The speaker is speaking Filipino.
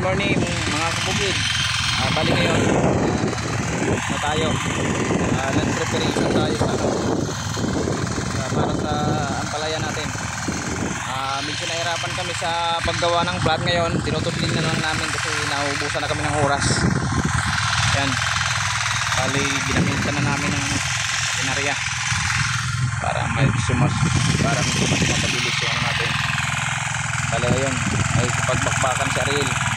morning mga kabukid. Bali ngayon na tayo. Land preparation tayo para sa ampalaya natin. Medyo nahirapan kami sa paggawa ng plat ngayon. Tinututlin na lang namin kasi nauubusan na kami ng oras. Yan. Bali ginaminta na namin ng inarya para medyo mas mapabilis yung natin. Bali yun ay pagbakbakan sa Ariel.